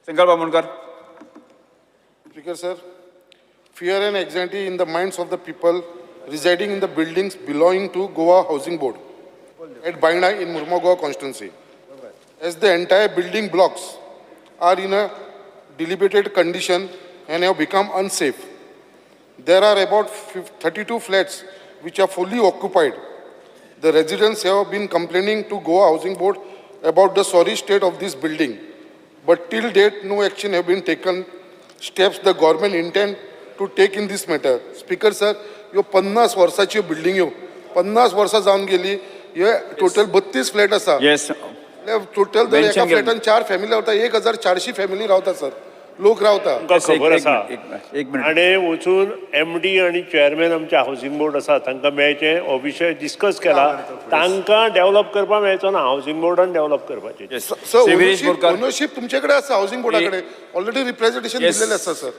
संकल्प Bamankar. Speaker sir, fear and anxiety in the minds of the people residing in the buildings belonging to Goa Housing Board at Baina in Murmagaon constituency. As the entire building blocks are in a dilapidated condition and have become unsafe. There are about 32 flats which are fully occupied. The residents have been complaining to Goa Housing Board about the sorry state of this building. But till date, no action have been taken. Steps the government intend to take in this matter. Speaker sir, यो 50 वर्षाची building यो 50 वर्षां जावन गेली. हे total 32 flat आसा. Yes. Total जर एका फ्लॅटान 4 family रावता 1400 family रावता सर. लोक रावता. खबर आसा एक मिनिट. आणि वचून MD आणि चेअरमॅन आमच्या हाऊसिंग बोर्ड आसा तांकां मेळचें हो विशय डिस्कस केला. तांकां डेव्हलप करपाक मेळचो ना, हाऊसिंग बोर्डान डेव्हलप करपाचें. सर ओनरशिप तुमच्याकडे आसा हाऊसिंग बोर्डाकडे ऑलरेडी रिप्रेझेंटेशन दिलेले आसा सर.